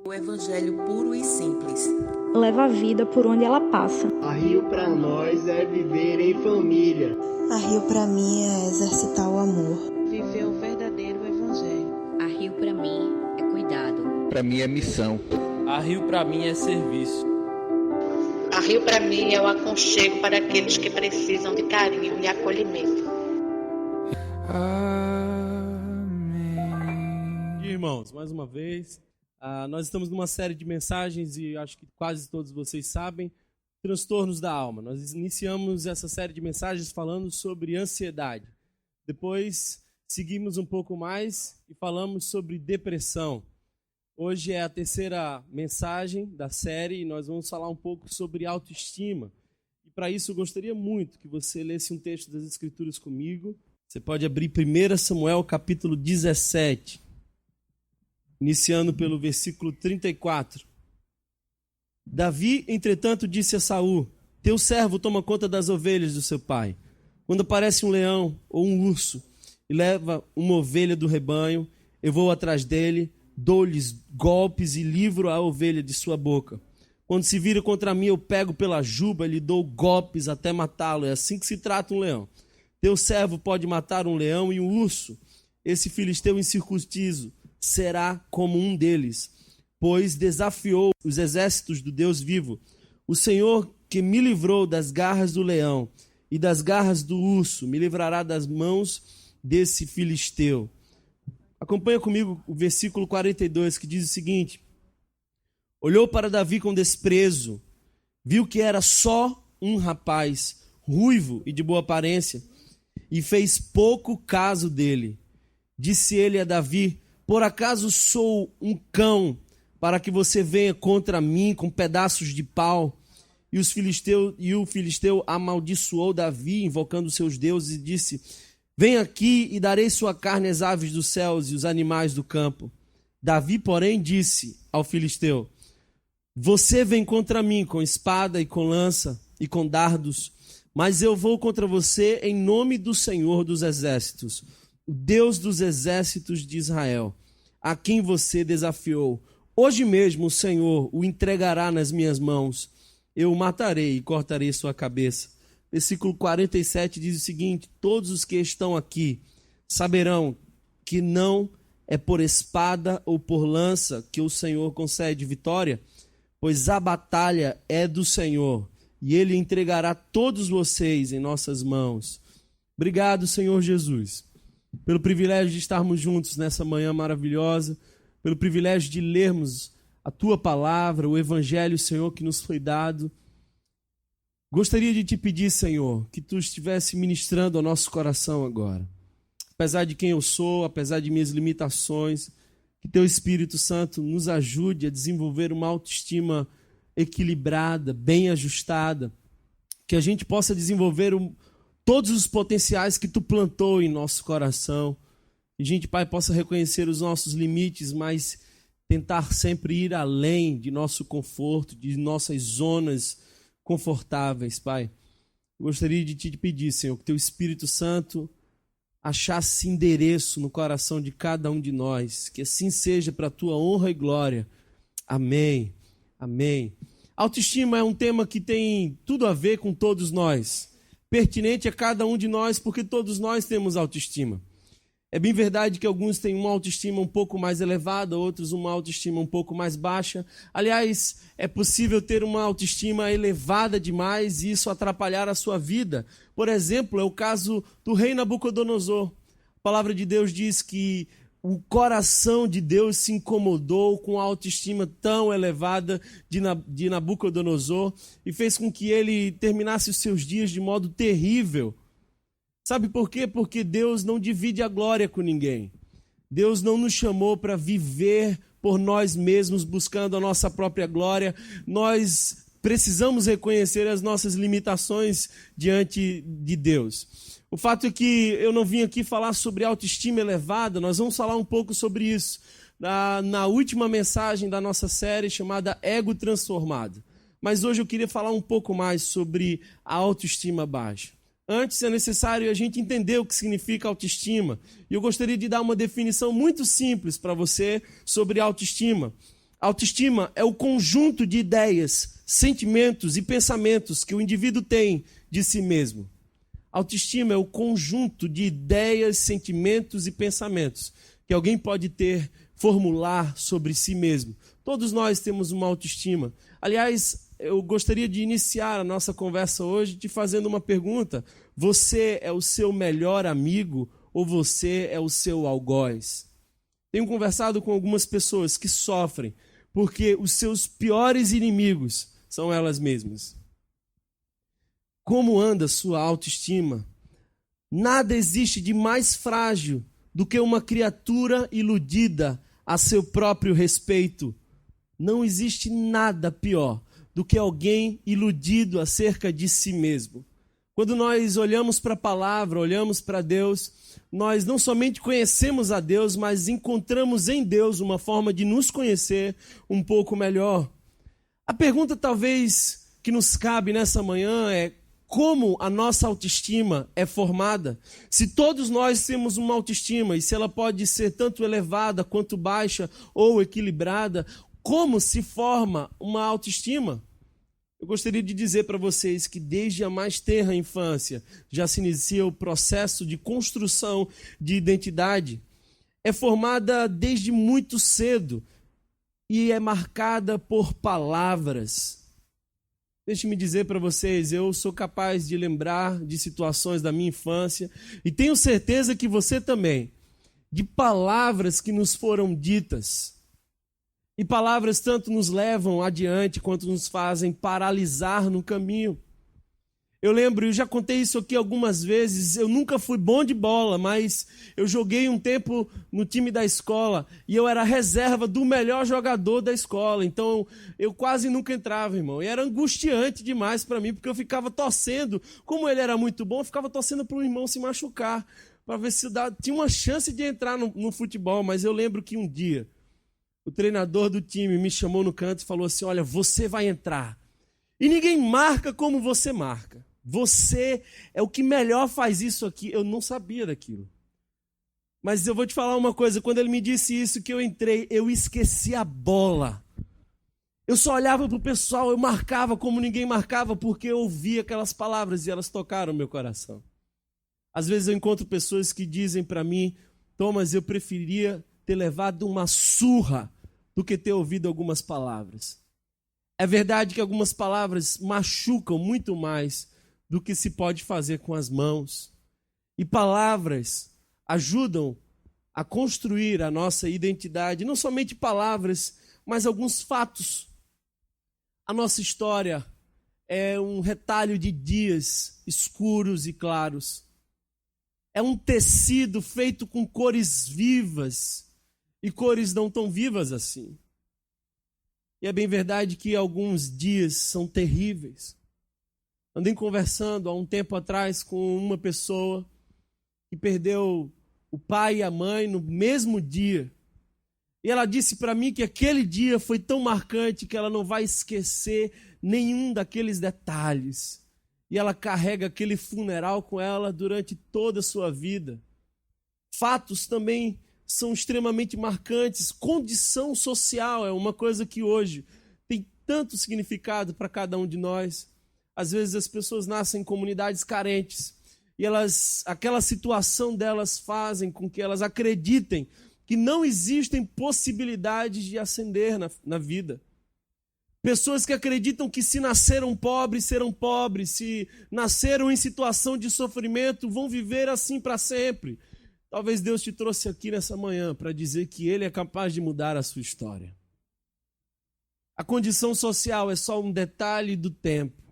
O evangelho puro e simples. Leva a vida por onde ela passa. A Rio para nós é viver em família. A Rio para mim é exercitar o amor. Viver o verdadeiro evangelho. A Rio para mim é cuidado. Para mim é missão. A Rio para mim é serviço. A Rio para mim é o aconchego para aqueles que precisam de carinho e acolhimento. Amém. Irmãos, mais uma vez, nós estamos numa série de mensagens e acho que quase todos vocês sabem, transtornos da alma. Nós iniciamos essa série de mensagens falando sobre ansiedade. Depois seguimos um pouco mais e falamos sobre depressão. Hoje é a terceira mensagem da série e nós vamos falar um pouco sobre autoestima. E para isso eu gostaria muito que você lesse um texto das Escrituras comigo. Você pode abrir 1 Samuel capítulo 17, iniciando pelo versículo 34. Davi, entretanto, disse a Saul: teu servo toma conta das ovelhas do seu pai. Quando aparece um leão ou um urso e leva uma ovelha do rebanho, eu vou atrás dele, dou-lhes golpes e livro a ovelha de sua boca. Quando se vira contra mim, eu pego pela juba e lhe dou golpes até matá-lo. É assim que se trata um leão. Teu servo pode matar um leão e um urso. Esse filisteu incircunciso será como um deles, pois desafiou os exércitos do Deus vivo. O Senhor que me livrou das garras do leão e das garras do urso, me livrará das mãos desse filisteu. Acompanha comigo o versículo 42, que diz o seguinte: olhou para Davi com desprezo, viu que era só um rapaz, ruivo e de boa aparência, e fez pouco caso dele. Disse ele a Davi: por acaso sou um cão para que você venha contra mim com pedaços de pau? E o filisteu amaldiçoou Davi, invocando seus deuses, e disse: vem aqui e darei sua carne às aves dos céus e os animais do campo. Davi, porém, disse ao filisteu: você vem contra mim com espada e com lança e com dardos, mas eu vou contra você em nome do Senhor dos exércitos, o Deus dos exércitos de Israel, a quem você desafiou. Hoje mesmo o Senhor o entregará nas minhas mãos. Eu o matarei e cortarei sua cabeça. Versículo 47 diz o seguinte: todos os que estão aqui saberão que não é por espada ou por lança que o Senhor concede vitória, pois a batalha é do Senhor, e Ele entregará todos vocês em nossas mãos. Obrigado, Senhor Jesus, pelo privilégio de estarmos juntos nessa manhã maravilhosa, pelo privilégio de lermos a Tua palavra, o Evangelho, Senhor, que nos foi dado. Gostaria de te pedir, Senhor, que Tu estivesse ministrando ao nosso coração agora. Apesar de quem eu sou, apesar de minhas limitações, que Teu Espírito Santo nos ajude a desenvolver uma autoestima equilibrada, bem ajustada, que a gente possa desenvolver todos os potenciais que Tu plantou em nosso coração. E a gente, Pai, possa reconhecer os nossos limites, mas tentar sempre ir além de nosso conforto, de nossas zonas confortáveis, Pai. Eu gostaria de te pedir, Senhor, que Teu Espírito Santo achasse endereço no coração de cada um de nós, que assim seja para a Tua honra e glória. Amém, amém. Autoestima é um tema que tem tudo a ver com todos nós, pertinente a cada um de nós, porque todos nós temos autoestima. É bem verdade que alguns têm uma autoestima um pouco mais elevada, outros uma autoestima um pouco mais baixa. Aliás, é possível ter uma autoestima elevada demais e isso atrapalhar a sua vida. Por exemplo, é o caso do rei Nabucodonosor. A palavra de Deus diz que o coração de Deus se incomodou com a autoestima tão elevada de Nabucodonosor e fez com que ele terminasse os seus dias de modo terrível. Sabe por quê? Porque Deus não divide a glória com ninguém. Deus não nos chamou para viver por nós mesmos, buscando a nossa própria glória. Nós precisamos reconhecer as nossas limitações diante de Deus. O fato é que eu não vim aqui falar sobre autoestima elevada, nós vamos falar um pouco sobre isso na última mensagem da nossa série chamada Ego Transformado. Mas hoje eu queria falar um pouco mais sobre a autoestima baixa. Antes é necessário a gente entender o que significa autoestima. E eu gostaria de dar uma definição muito simples para você sobre autoestima. A autoestima é o conjunto de ideias, sentimentos e pensamentos que o indivíduo tem de si mesmo. A autoestima é o conjunto de ideias, sentimentos e pensamentos que alguém pode ter, formular sobre si mesmo. Todos nós temos uma autoestima. Aliás, eu gostaria de iniciar a nossa conversa hoje te fazendo uma pergunta. Você é o seu melhor amigo ou você é o seu algoz? Tenho conversado com algumas pessoas que sofrem porque os seus piores inimigos são elas mesmas. Como anda sua autoestima? Nada existe de mais frágil do que uma criatura iludida a seu próprio respeito. Não existe nada pior do que alguém iludido acerca de si mesmo. Quando nós olhamos para a palavra, olhamos para Deus, nós não somente conhecemos a Deus, mas encontramos em Deus uma forma de nos conhecer um pouco melhor. A pergunta talvez que nos cabe nessa manhã é: como a nossa autoestima é formada? Se todos nós temos uma autoestima e se ela pode ser tanto elevada quanto baixa ou equilibrada, como se forma uma autoestima? Eu gostaria de dizer para vocês que desde a mais tenra infância já se inicia o processo de construção de identidade. É formada desde muito cedo e é marcada por palavras. Deixe-me dizer para vocês, eu sou capaz de lembrar de situações da minha infância e tenho certeza que você também, de palavras que nos foram ditas. E palavras tanto nos levam adiante quanto nos fazem paralisar no caminho. Eu lembro, eu já contei isso aqui algumas vezes, eu nunca fui bom de bola, mas eu joguei um tempo no time da escola e eu era reserva do melhor jogador da escola, então eu quase nunca entrava, irmão. E era angustiante demais para mim, porque eu ficava torcendo, como ele era muito bom, eu ficava torcendo para o irmão se machucar, para ver se tinha uma chance de entrar no futebol. Mas eu lembro que um dia o treinador do time me chamou no canto e falou assim: olha, você vai entrar. E ninguém marca como você marca. Você é o que melhor faz isso aqui. Eu não sabia daquilo. Mas eu vou te falar uma coisa. Quando ele me disse isso, que eu entrei, eu esqueci a bola. Eu só olhava para o pessoal, eu marcava como ninguém marcava, porque eu ouvia aquelas palavras e elas tocaram meu coração. Às vezes eu encontro pessoas que dizem para mim: Thomas, eu preferia ter levado uma surra do que ter ouvido algumas palavras. É verdade que algumas palavras machucam muito mais do que se pode fazer com as mãos. E palavras ajudam a construir a nossa identidade. Não somente palavras, mas alguns fatos. A nossa história é um retalho de dias escuros e claros. É um tecido feito com cores vivas e cores não tão vivas assim. E é bem verdade que alguns dias são terríveis. Andei conversando há um tempo atrás com uma pessoa que perdeu o pai e a mãe no mesmo dia. E ela disse para mim que aquele dia foi tão marcante que ela não vai esquecer nenhum daqueles detalhes. E ela carrega aquele funeral com ela durante toda a sua vida. Fatos também são extremamente marcantes. Condição social é uma coisa que hoje tem tanto significado para cada um de nós. Às vezes as pessoas nascem em comunidades carentes e aquela situação delas fazem com que elas acreditem que não existem possibilidades de ascender na vida. Pessoas que acreditam que se nasceram pobres, serão pobres, se nasceram em situação de sofrimento, vão viver assim para sempre. Talvez Deus te trouxe aqui nessa manhã para dizer que Ele é capaz de mudar a sua história. A condição social é só um detalhe do tempo.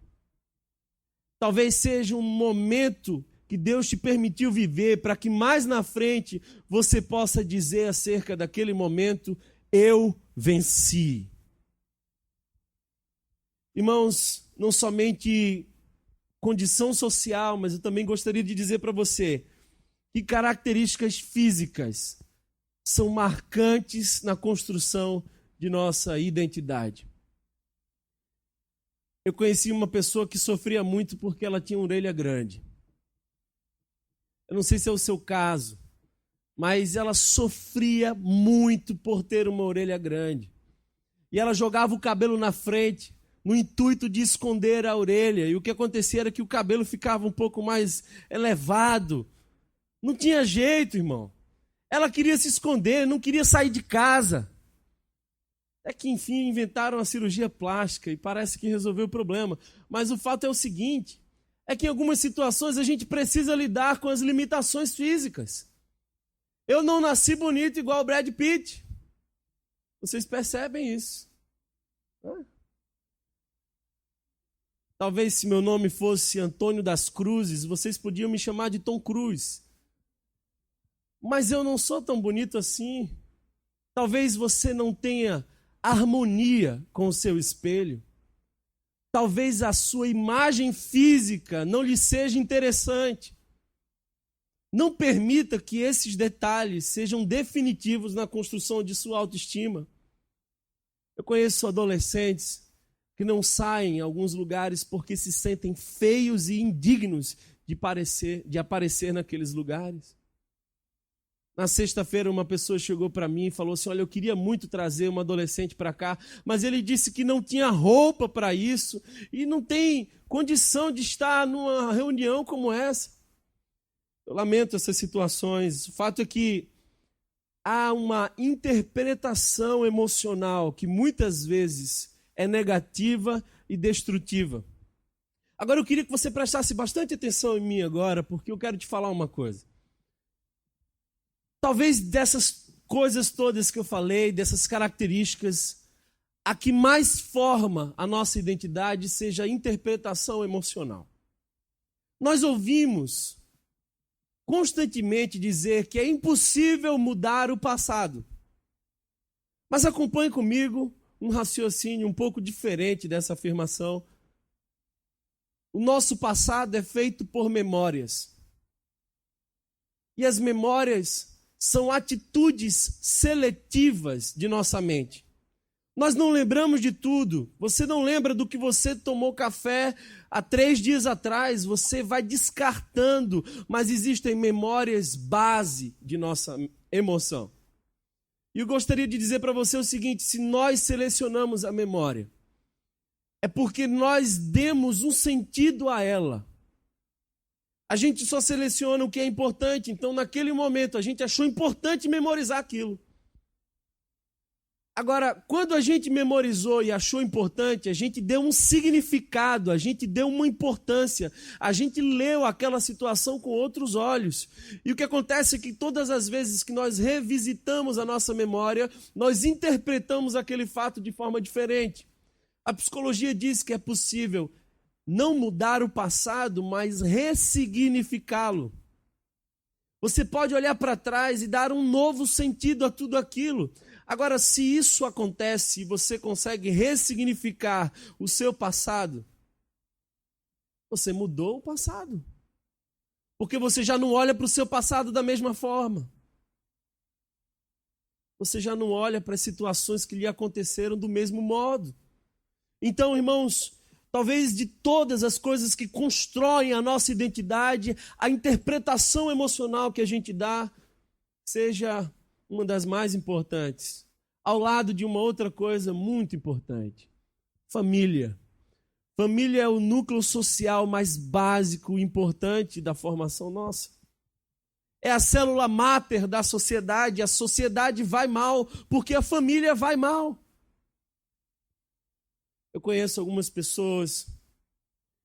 Talvez seja um momento que Deus te permitiu viver para que mais na frente você possa dizer acerca daquele momento: eu venci. Irmãos, não somente condição social, mas eu também gostaria de dizer para você que características físicas são marcantes na construção de nossa identidade. Eu conheci uma pessoa que sofria muito porque ela tinha uma orelha grande. Eu não sei se é o seu caso, mas ela sofria muito por ter uma orelha grande. E ela jogava o cabelo na frente, no intuito de esconder a orelha. E o que acontecia era que o cabelo ficava um pouco mais elevado. Não tinha jeito, irmão. Ela queria se esconder, não queria sair de casa. É que, enfim, inventaram a cirurgia plástica e parece que resolveu o problema. Mas o fato é o seguinte, é que em algumas situações a gente precisa lidar com as limitações físicas. Eu não nasci bonito igual o Brad Pitt. Vocês percebem isso? Talvez se meu nome fosse Antônio das Cruzes, vocês podiam me chamar de Tom Cruise. Mas eu não sou tão bonito assim. Talvez você não tenha harmonia com o seu espelho. Talvez a sua imagem física não lhe seja interessante. Não permita que esses detalhes sejam definitivos na construção de sua autoestima. Eu conheço adolescentes que não saem em alguns lugares porque se sentem feios e indignos de aparecer naqueles lugares. Na sexta-feira, uma pessoa chegou para mim e falou assim, olha, eu queria muito trazer uma adolescente para cá, mas ele disse que não tinha roupa para isso e não tem condição de estar numa reunião como essa. Eu lamento essas situações. O fato é que há uma interpretação emocional que muitas vezes é negativa e destrutiva. Agora eu queria que você prestasse bastante atenção em mim agora, porque eu quero te falar uma coisa. Talvez dessas coisas todas que eu falei, dessas características, a que mais forma a nossa identidade seja a interpretação emocional. Nós ouvimos constantemente dizer que é impossível mudar o passado. Mas acompanhe comigo um raciocínio um pouco diferente dessa afirmação. O nosso passado é feito por memórias. E as memórias são atitudes seletivas de nossa mente. Nós não lembramos de tudo. Você não lembra do que você tomou café há 3 dias atrás. Você vai descartando, mas existem memórias base de nossa emoção. E eu gostaria de dizer para você o seguinte, se nós selecionamos a memória, é porque nós demos um sentido a ela. A gente só seleciona o que é importante, então naquele momento a gente achou importante memorizar aquilo. Agora, quando a gente memorizou e achou importante, a gente deu um significado, a gente deu uma importância, a gente leu aquela situação com outros olhos. E o que acontece é que todas as vezes que nós revisitamos a nossa memória, nós interpretamos aquele fato de forma diferente. A psicologia diz que é possível não mudar o passado, mas ressignificá-lo. Você pode olhar para trás e dar um novo sentido a tudo aquilo. Agora, se isso acontece e você consegue ressignificar o seu passado, você mudou o passado. Porque você já não olha para o seu passado da mesma forma. Você já não olha para as situações que lhe aconteceram do mesmo modo. Então, irmãos, talvez de todas as coisas que constroem a nossa identidade, a interpretação emocional que a gente dá seja uma das mais importantes, ao lado de uma outra coisa muito importante: família. Família é o núcleo social mais básico e importante da formação nossa. É a célula máter da sociedade. A sociedade vai mal porque a família vai mal. Eu conheço algumas pessoas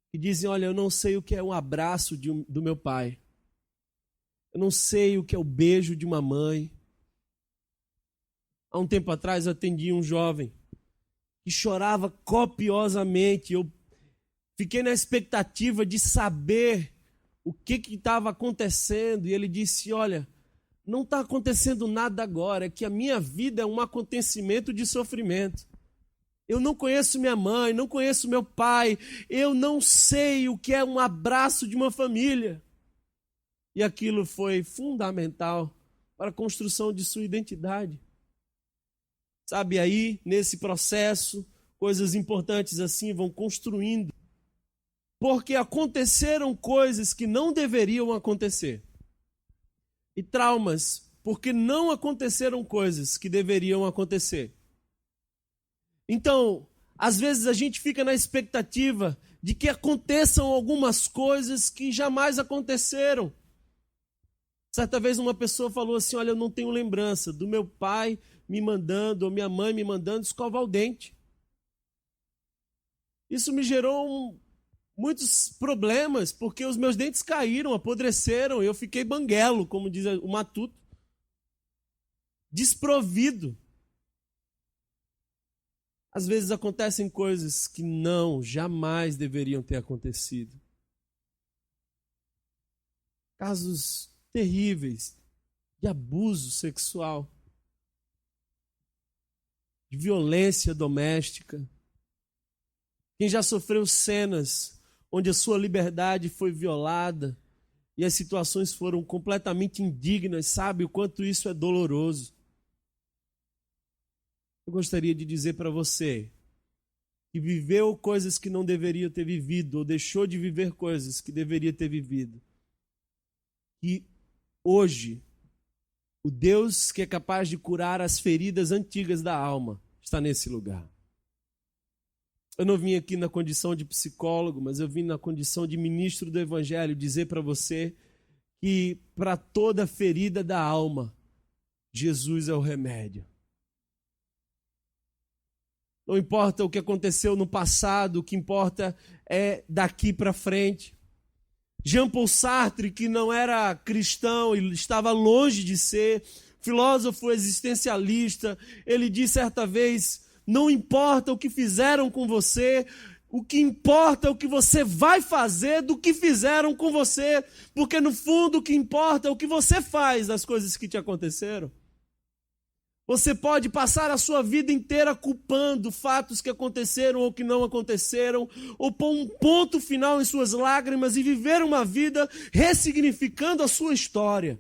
que dizem, olha, eu não sei o que é um abraço do meu pai. Eu não sei o que é o beijo de uma mãe. Há um tempo atrás eu atendi um jovem que chorava copiosamente. Eu fiquei na expectativa de saber o que estava acontecendo. E ele disse, olha, não está acontecendo nada agora, é que a minha vida é um acontecimento de sofrimento. Eu não conheço minha mãe, não conheço meu pai, eu não sei o que é um abraço de uma família. E aquilo foi fundamental para a construção de sua identidade. Sabe, aí, nesse processo, coisas importantes assim vão construindo. Porque aconteceram coisas que não deveriam acontecer. E traumas, porque não aconteceram coisas que deveriam acontecer. Então, às vezes a gente fica na expectativa de que aconteçam algumas coisas que jamais aconteceram. Certa vez uma pessoa falou assim: olha, eu não tenho lembrança do meu pai me mandando, ou minha mãe me mandando escovar o dente. Isso me gerou muitos problemas, porque os meus dentes caíram, apodreceram, eu fiquei banguelo, como diz o matuto, desprovido. Às vezes acontecem coisas que jamais deveriam ter acontecido. Casos terríveis de abuso sexual, de violência doméstica. Quem já sofreu cenas onde a sua liberdade foi violada e as situações foram completamente indignas, sabe o quanto isso é doloroso. Eu gostaria de dizer para você que viveu coisas que não deveria ter vivido, ou deixou de viver coisas que deveria ter vivido, que hoje o Deus que é capaz de curar as feridas antigas da alma está nesse lugar. Eu não vim aqui na condição de psicólogo, mas eu vim na condição de ministro do Evangelho dizer para você que para toda ferida da alma, Jesus é o remédio. Não importa o que aconteceu no passado, o que importa é daqui para frente. Jean-Paul Sartre, que não era cristão e estava longe de ser, filósofo existencialista, ele disse certa vez: não importa o que fizeram com você, o que importa é o que você vai fazer do que fizeram com você, porque no fundo o que importa é o que você faz das coisas que te aconteceram. Você pode passar a sua vida inteira culpando fatos que aconteceram ou que não aconteceram, ou pôr um ponto final em suas lágrimas e viver uma vida ressignificando a sua história.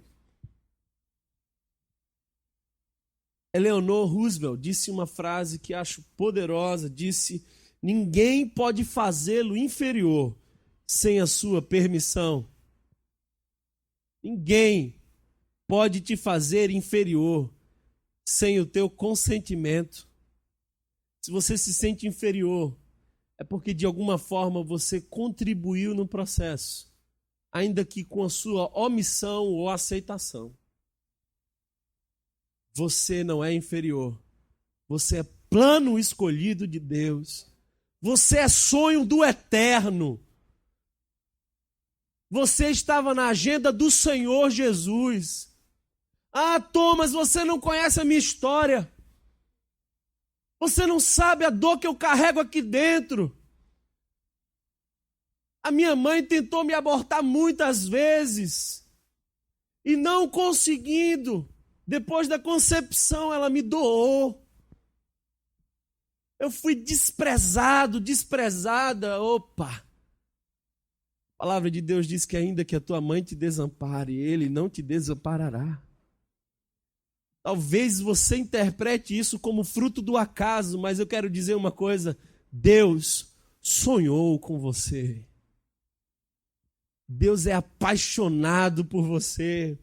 Eleanor Roosevelt disse uma frase que acho poderosa, disse: ninguém pode fazê-lo inferior sem a sua permissão. Ninguém pode te fazer inferior sem o teu consentimento. Se você se sente inferior, é porque de alguma forma você contribuiu no processo, ainda que com a sua omissão ou aceitação. Você não é inferior. Você é plano escolhido de Deus. Você é sonho do eterno. Você estava na agenda do Senhor Jesus. Ah, Thomas, você não conhece a minha história. Você não sabe a dor que eu carrego aqui dentro. A minha mãe tentou me abortar muitas vezes. E não conseguindo, depois da concepção, ela me doou. Eu fui desprezado, desprezada. Opa! A palavra de Deus diz que ainda que a tua mãe te desampare, Ele não te desamparará. Talvez você interprete isso como fruto do acaso, mas eu quero dizer uma coisa: Deus sonhou com você. Deus é apaixonado por você.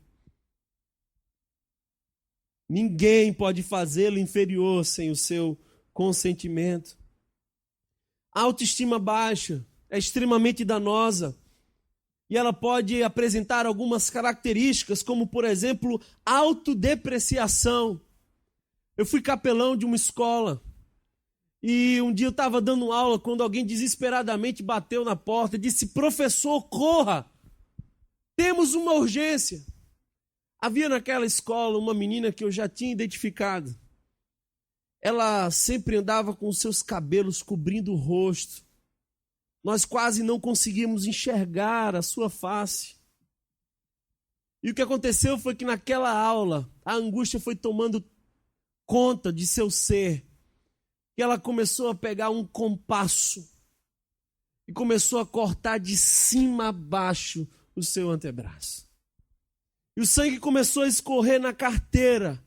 Ninguém pode fazê-lo inferior sem o seu consentimento. A autoestima baixa é extremamente danosa. E ela pode apresentar algumas características, como, por exemplo, autodepreciação. Eu fui capelão de uma escola. E um dia eu estava dando aula quando alguém desesperadamente bateu na porta e disse: professor, corra! Temos uma urgência. Havia naquela escola uma menina que eu já tinha identificado. Ela sempre andava com os seus cabelos cobrindo o rosto. Nós quase não conseguíamos enxergar a sua face. E o que aconteceu foi que naquela aula, a angústia foi tomando conta de seu ser. E ela começou a pegar um compasso e começou a cortar de cima a baixo o seu antebraço. E o sangue começou a escorrer na carteira,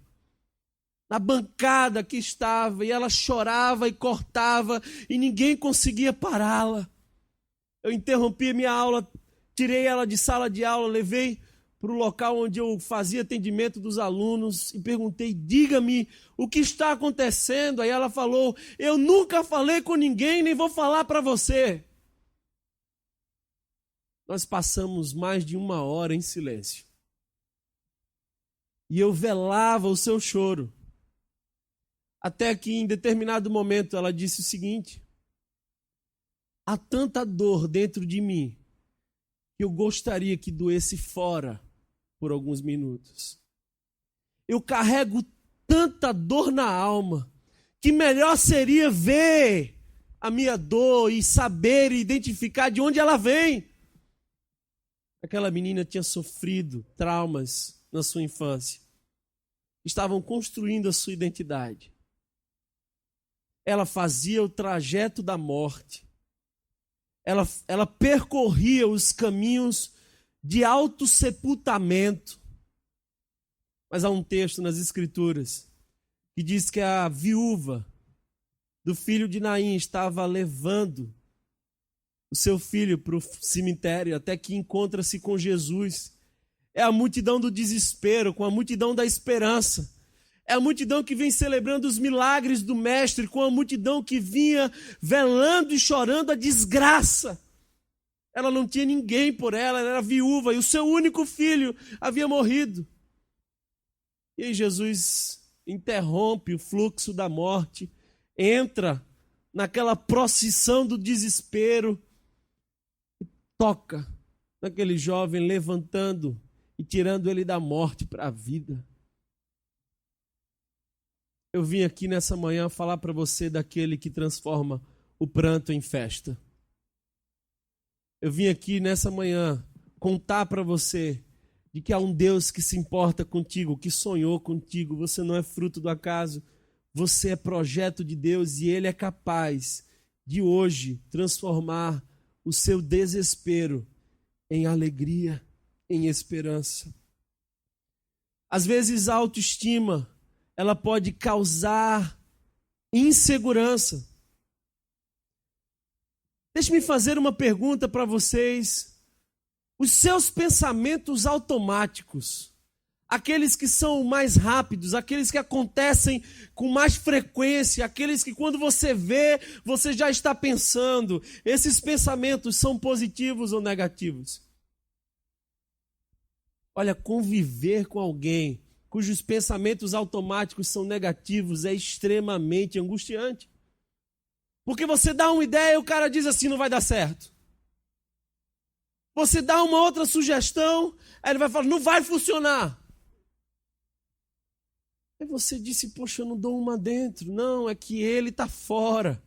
na bancada que estava, e ela chorava e cortava, e ninguém conseguia pará-la. Eu interrompi a minha aula, tirei ela de sala de aula, levei para o local onde eu fazia atendimento dos alunos e perguntei: diga-me o que está acontecendo. Aí ela falou: eu nunca falei com ninguém, nem vou falar para você. Nós passamos mais de 1 hora em silêncio. E eu velava o seu choro. Até que em determinado momento ela disse o seguinte: há tanta dor dentro de mim que eu gostaria que doesse fora por alguns minutos. Eu carrego tanta dor na alma que melhor seria ver a minha dor e saber e identificar de onde ela vem. Aquela menina tinha sofrido traumas na sua infância. Estavam construindo a sua identidade. Ela fazia o trajeto da morte. Ela percorria os caminhos de autossepultamento. Mas há um texto nas Escrituras que diz que a viúva do filho de Naim estava levando o seu filho para o cemitério até que encontra-se com Jesus. É a multidão do desespero com a multidão da esperança. É a multidão que vem celebrando os milagres do Mestre com a multidão que vinha velando e chorando a desgraça. Ela não tinha ninguém por ela, ela era viúva e o seu único filho havia morrido. E aí Jesus interrompe o fluxo da morte, entra naquela procissão do desespero e toca naquele jovem, levantando e tirando ele da morte para a vida. Eu vim aqui nessa manhã falar para você daquele que transforma o pranto em festa. Eu vim aqui nessa manhã contar para você de que há um Deus que se importa contigo, que sonhou contigo. Você não é fruto do acaso, você é projeto de Deus e Ele é capaz de hoje transformar o seu desespero em alegria, em esperança. Às vezes a autoestima, ela pode causar insegurança. Deixe-me fazer uma pergunta para vocês. Os seus pensamentos automáticos, aqueles que são mais rápidos, aqueles que acontecem com mais frequência, aqueles que quando você vê, você já está pensando, esses pensamentos são positivos ou negativos? Olha, conviver com alguém cujos pensamentos automáticos são negativos é extremamente angustiante. Porque você dá uma ideia e o cara diz assim: não vai dar certo. Você dá uma outra sugestão, aí ele vai falar: não vai funcionar. Aí você disse: poxa, eu não dou uma dentro. Não, é que ele está fora.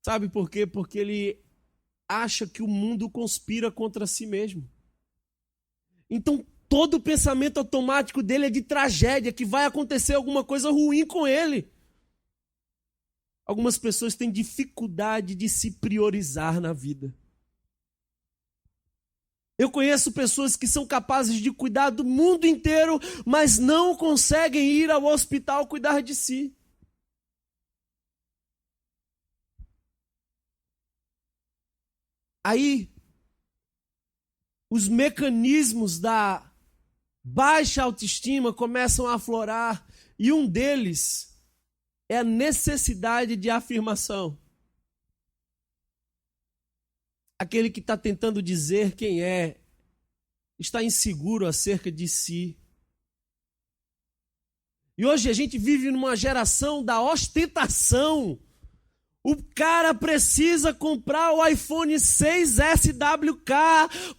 Sabe por quê? Porque ele acha que o mundo conspira contra si mesmo. Então, todo o pensamento automático dele é de tragédia, que vai acontecer alguma coisa ruim com ele. Algumas pessoas têm dificuldade de se priorizar na vida. Eu conheço pessoas que são capazes de cuidar do mundo inteiro, mas não conseguem ir ao hospital cuidar de si. Aí, os mecanismos da baixa autoestima começam a aflorar, e um deles é a necessidade de afirmação. Aquele que está tentando dizer quem é, está inseguro acerca de si. E hoje a gente vive numa geração da ostentação. O cara precisa comprar o iPhone 6 SWK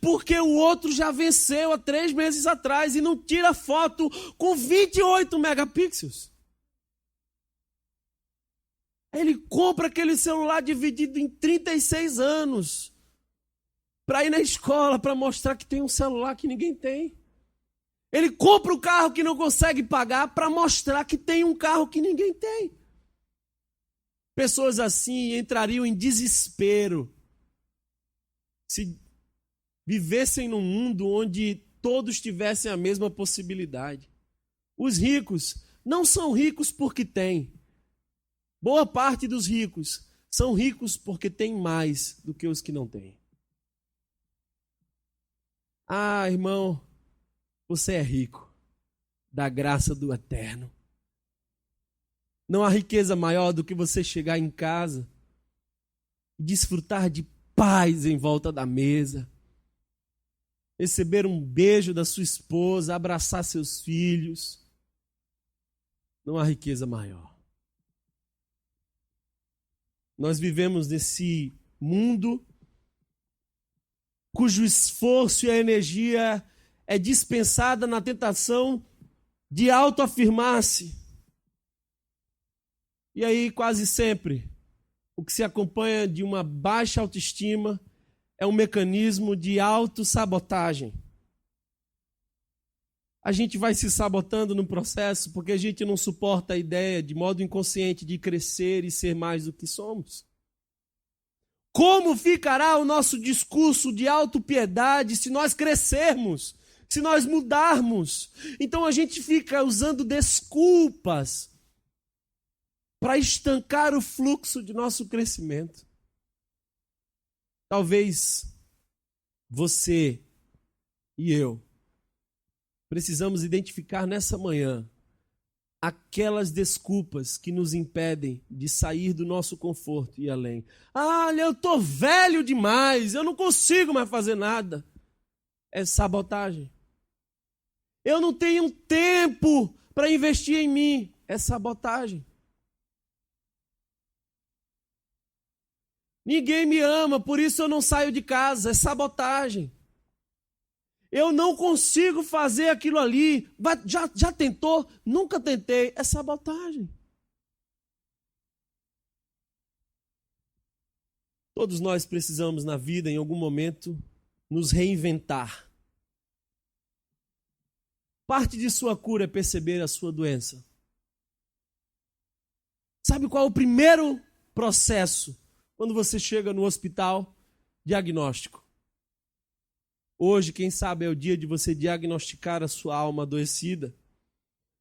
porque o outro já venceu há 3 meses atrás e não tira foto com 28 megapixels. Ele compra aquele celular dividido em 36 anos para ir na escola, para mostrar que tem um celular que ninguém tem. Ele compra o carro que não consegue pagar para mostrar que tem um carro que ninguém tem. Pessoas assim entrariam em desespero se vivessem num mundo onde todos tivessem a mesma possibilidade. Os ricos não são ricos porque têm. Boa parte dos ricos são ricos porque têm mais do que os que não têm. Ah, irmão, você é rico da graça do Eterno. Não há riqueza maior do que você chegar em casa e desfrutar de paz em volta da mesa, receber um beijo da sua esposa, abraçar seus filhos. Não há riqueza maior. Nós vivemos nesse mundo cujo esforço e a energia é dispensada na tentação de autoafirmar-se. E aí, quase sempre, o que se acompanha de uma baixa autoestima é um mecanismo de autossabotagem. A gente vai se sabotando no processo porque a gente não suporta a ideia, de modo inconsciente, de crescer e ser mais do que somos. Como ficará o nosso discurso de autopiedade se nós crescermos, se nós mudarmos? Então a gente fica usando desculpas para estancar o fluxo de nosso crescimento. Talvez você e eu precisamos identificar nessa manhã aquelas desculpas que nos impedem de sair do nosso conforto e ir além. Ah, eu estou velho demais, eu não consigo mais fazer nada. É sabotagem. Eu não tenho tempo para investir em mim. É sabotagem. Ninguém me ama, por isso eu não saio de casa. É sabotagem. Eu não consigo fazer aquilo ali. Já tentou? Nunca tentei. É sabotagem. Todos nós precisamos na vida, em algum momento, nos reinventar. Parte de sua cura é perceber a sua doença. Sabe qual é o primeiro processo quando você chega no hospital? Diagnóstico. Hoje, quem sabe, é o dia de você diagnosticar a sua alma adoecida.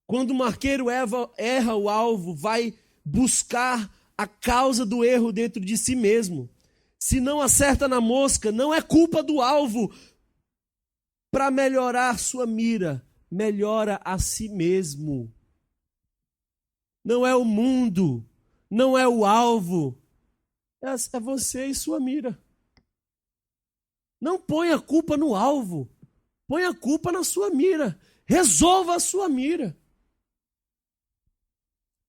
Quando o marqueiro erra o alvo, vai buscar a causa do erro dentro de si mesmo. Se não acerta na mosca, não é culpa do alvo. Para melhorar sua mira, melhora a si mesmo. Não é o mundo, não é o alvo. É você e sua mira. Não ponha a culpa no alvo. Ponha a culpa na sua mira. Resolva a sua mira.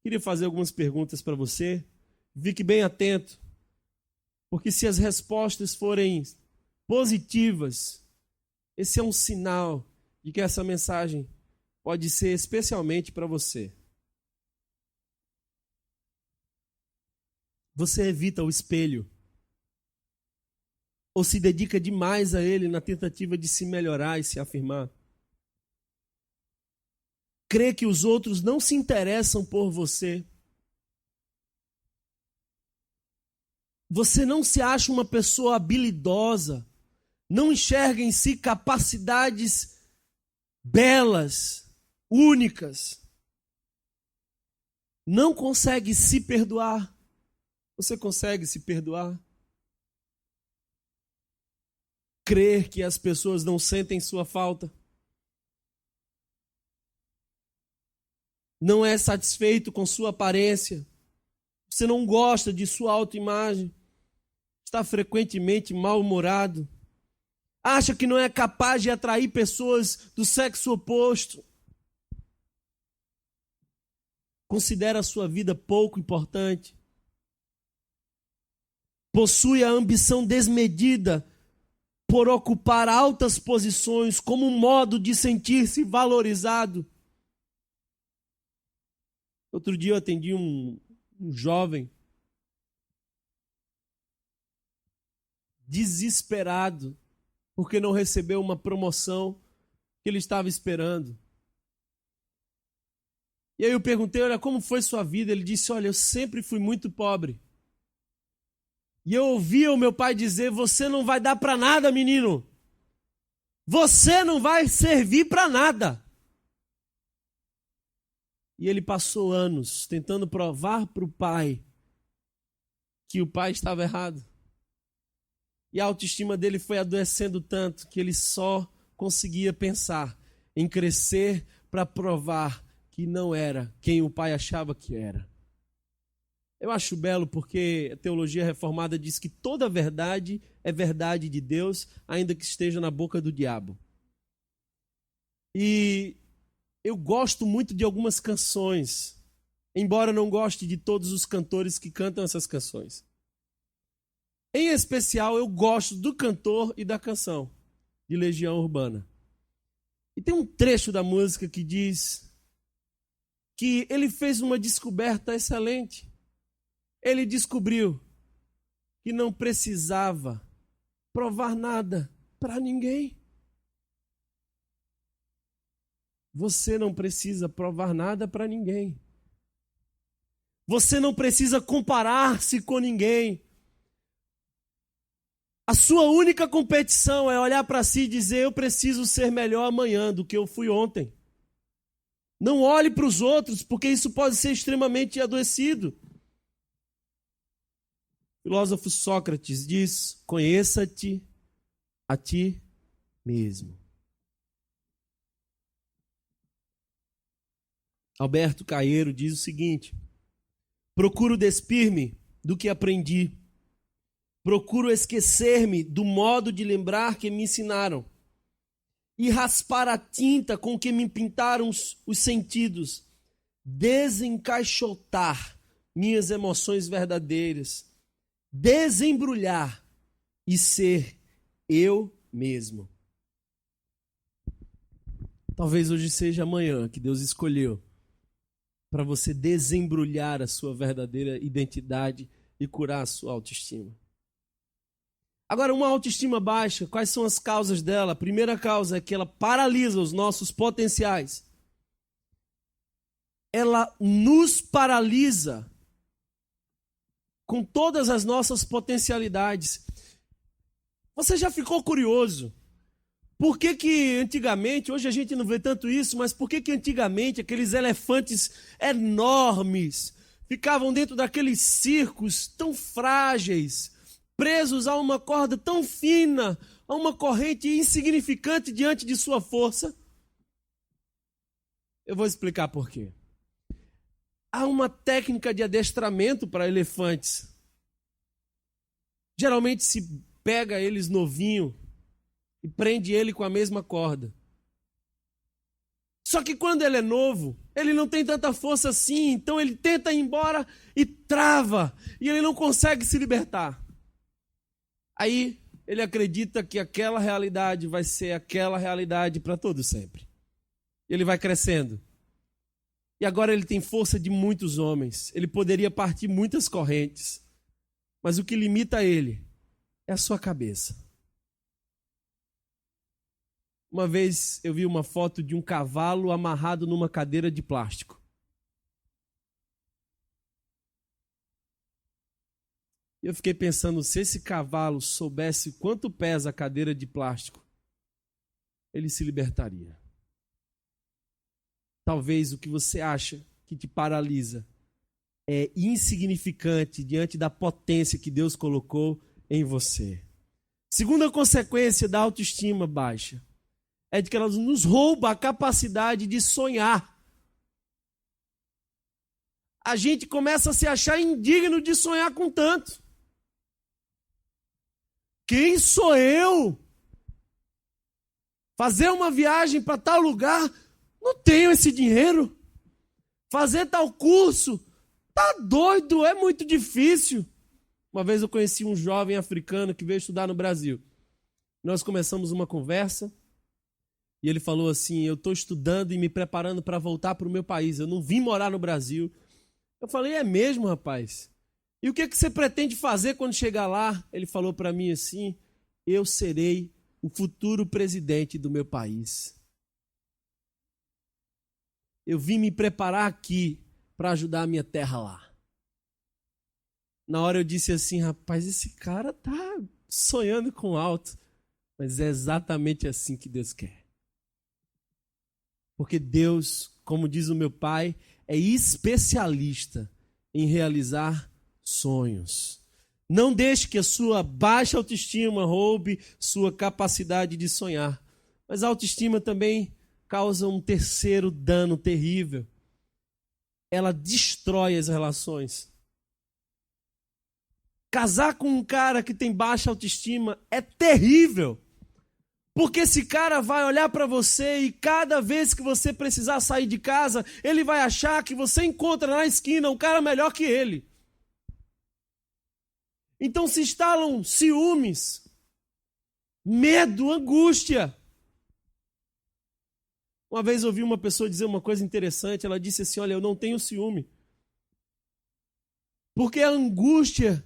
Queria fazer algumas perguntas para você. Fique bem atento. Porque se as respostas forem positivas, esse é um sinal de que essa mensagem pode ser especialmente para você. Você evita o espelho? Ou se dedica demais a ele na tentativa de se melhorar e se afirmar? Crê que os outros não se interessam por você? Você não se acha uma pessoa habilidosa? Não enxerga em si capacidades belas, únicas? Não consegue se perdoar? Você consegue se perdoar? Crer que as pessoas não sentem sua falta? Não é satisfeito com sua aparência? Você não gosta de sua autoimagem? Está frequentemente mal-humorado? Acha que não é capaz de atrair pessoas do sexo oposto? Considera a sua vida pouco importante? Possui a ambição desmedida por ocupar altas posições como um modo de sentir-se valorizado? Outro dia eu atendi um jovem desesperado porque não recebeu uma promoção que ele estava esperando. E aí eu perguntei, olha, como foi sua vida? Ele disse, olha, eu sempre fui muito pobre. E eu ouvia o meu pai dizer, você não vai dar para nada, menino. Você não vai servir para nada. E ele passou anos tentando provar para o pai que o pai estava errado. E a autoestima dele foi adoecendo tanto que ele só conseguia pensar em crescer para provar que não era quem o pai achava que era. Eu acho belo porque a teologia reformada diz que toda verdade é verdade de Deus, ainda que esteja na boca do diabo. E eu gosto muito de algumas canções, embora não goste de todos os cantores que cantam essas canções. Em especial, eu gosto do cantor e da canção de Legião Urbana. E tem um trecho da música que diz que ele fez uma descoberta excelente. Ele descobriu que não precisava provar nada para ninguém. Você não precisa provar nada para ninguém. Você não precisa comparar-se com ninguém. A sua única competição é olhar para si e dizer: eu preciso ser melhor amanhã do que eu fui ontem. Não olhe para os outros, porque isso pode ser extremamente adoecido. O filósofo Sócrates diz: conheça-te a ti mesmo. Alberto Caeiro diz o seguinte: procuro despir-me do que aprendi. Procuro esquecer-me do modo de lembrar que me ensinaram e raspar a tinta com que me pintaram os sentidos, desencaixotar minhas emoções verdadeiras, desembrulhar e ser eu mesmo. Talvez hoje seja amanhã que Deus escolheu para você desembrulhar a sua verdadeira identidade e curar a sua autoestima. Agora, uma autoestima baixa, quais são as causas dela? A primeira causa é que ela paralisa os nossos potenciais. Ela nos paralisa com todas as nossas potencialidades. Você já ficou curioso? Por que antigamente, hoje a gente não vê tanto isso, mas por que antigamente aqueles elefantes enormes ficavam dentro daqueles circos tão frágeis, presos a uma corda tão fina, a uma corrente insignificante diante de sua força? Eu vou explicar por quê. Há uma técnica de adestramento para elefantes. Geralmente se pega eles novinho e prende ele com a mesma corda. Só que quando ele é novo, ele não tem tanta força assim, então ele tenta ir embora e trava, e ele não consegue se libertar. Aí ele acredita que aquela realidade vai ser aquela realidade para todo sempre. Ele vai crescendo. E agora ele tem força de muitos homens. Ele poderia partir muitas correntes. Mas o que limita ele é a sua cabeça. Uma vez eu vi uma foto de um cavalo amarrado numa cadeira de plástico. E eu fiquei pensando, se esse cavalo soubesse quanto pesa a cadeira de plástico, ele se libertaria. Talvez o que você acha que te paralisa é insignificante diante da potência que Deus colocou em você. Segunda consequência da autoestima baixa é de que ela nos rouba a capacidade de sonhar. A gente começa a se achar indigno de sonhar com tanto. Quem sou eu? Fazer uma viagem para tal lugar, não tenho esse dinheiro. Fazer tal curso, tá doido, é muito difícil. Uma vez eu conheci um jovem africano que veio estudar no Brasil. Nós começamos uma conversa e ele falou assim: eu estou estudando e me preparando para voltar para o meu país, eu não vim morar no Brasil. Eu falei: é mesmo, rapaz? E o que você pretende fazer quando chegar lá? Ele falou para mim assim: eu serei o futuro presidente do meu país. Eu vim me preparar aqui para ajudar a minha terra lá. Na hora eu disse assim: rapaz, esse cara tá sonhando com alto. Mas é exatamente assim que Deus quer. Porque Deus, como diz o meu pai, é especialista em realizar sonhos. Não deixe que a sua baixa autoestima roube sua capacidade de sonhar. Mas a autoestima também causa um terceiro dano terrível. Ela destrói as relações. Casar com um cara que tem baixa autoestima é terrível. Porque esse cara vai olhar para você e cada vez que você precisar sair de casa, ele vai achar que você encontra na esquina um cara melhor que ele. Então se instalam ciúmes, medo, angústia. Uma vez ouvi uma pessoa dizer uma coisa interessante, ela disse assim, olha, eu não tenho ciúme. Porque a angústia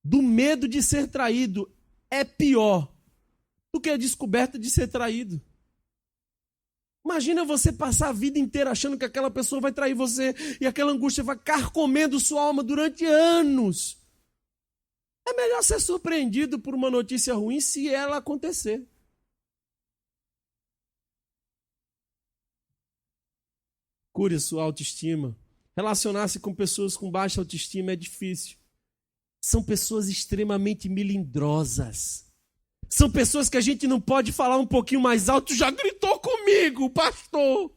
do medo de ser traído é pior do que a descoberta de ser traído. Imagina você passar a vida inteira achando que aquela pessoa vai trair você e aquela angústia vai carcomendo sua alma durante anos. É melhor ser surpreendido por uma notícia ruim se ela acontecer. Cure sua autoestima. Relacionar-se com pessoas com baixa autoestima é difícil. São pessoas extremamente melindrosas. São pessoas que a gente não pode falar um pouquinho mais alto. Já gritou comigo, pastor.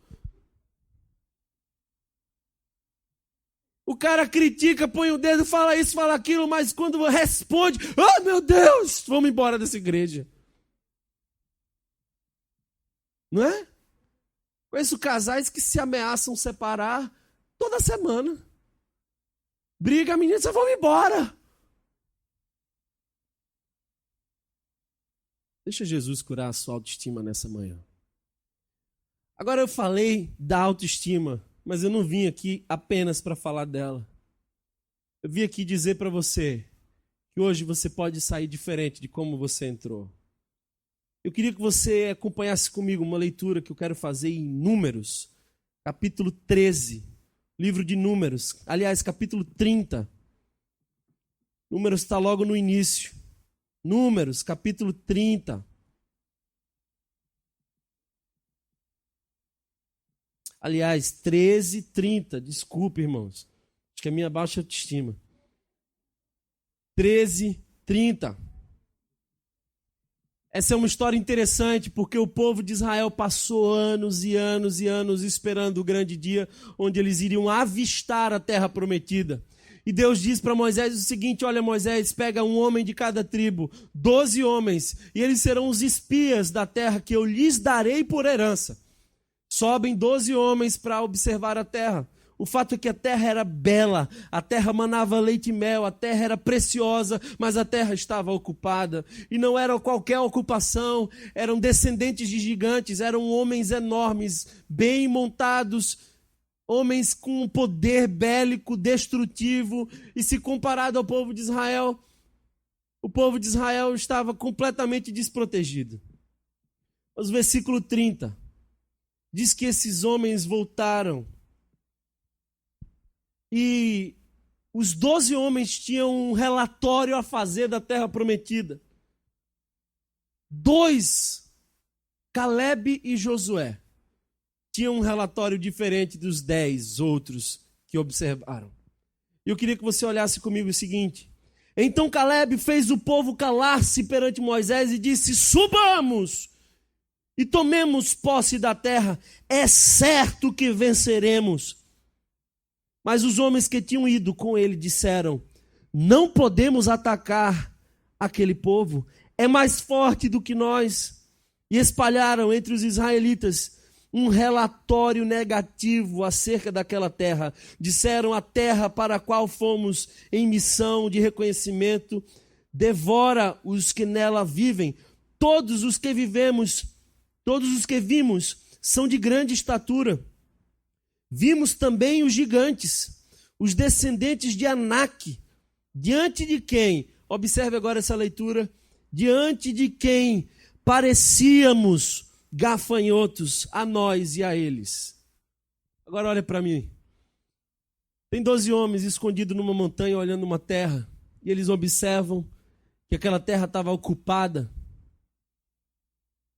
O cara critica, põe o dedo, fala isso, fala aquilo, mas quando responde, oh meu Deus, vamos embora dessa igreja. Não é? Conheço casais que se ameaçam separar toda semana. Briga, a menina diz, vamos embora. Deixa Jesus curar a sua autoestima nessa manhã. Agora eu falei da autoestima, mas eu não vim aqui apenas para falar dela. Eu vim aqui dizer para você que hoje você pode sair diferente de como você entrou. Eu queria que você acompanhasse comigo uma leitura que eu quero fazer em Números, capítulo 13, livro de Números, aliás, capítulo 30. Números está logo no início. Números, capítulo 30. Aliás, 13, 30. Desculpe, irmãos. Acho que é minha baixa autoestima. 13, 30. Essa é uma história interessante porque o povo de Israel passou anos e anos e anos esperando o grande dia onde eles iriam avistar a terra prometida. E Deus diz para Moisés o seguinte, olha Moisés, pega um homem de cada tribo, 12 homens, e eles serão os espias da terra que eu lhes darei por herança. Sobem 12 homens para observar a terra. O fato é que a terra era bela, a terra manava leite e mel, a terra era preciosa, mas a terra estava ocupada. E não era qualquer ocupação, eram descendentes de gigantes, eram homens enormes, bem montados, homens com um poder bélico, destrutivo. E se comparado ao povo de Israel, o povo de Israel estava completamente desprotegido. Os versículo 30 diz que esses homens voltaram. E os 12 homens tinham um relatório a fazer da terra prometida. 2, Caleb e Josué, tinham um relatório diferente dos 10 outros que observaram. E eu queria que você olhasse comigo o seguinte. Então Caleb fez o povo calar-se perante Moisés e disse, subamos e tomemos posse da terra. É certo que venceremos. Mas os homens que tinham ido com ele disseram, não podemos atacar aquele povo, é mais forte do que nós. E espalharam entre os israelitas um relatório negativo acerca daquela terra. Disseram, a terra para a qual fomos em missão de reconhecimento devora os que nela vivem. Todos os que vimos são de grande estatura. Vimos também os gigantes, os descendentes de Anak, diante de quem, observe agora essa leitura, diante de quem parecíamos gafanhotos a nós e a eles. Agora olha para mim. Tem 12 homens escondidos numa montanha olhando uma terra, e eles observam que aquela terra estava ocupada.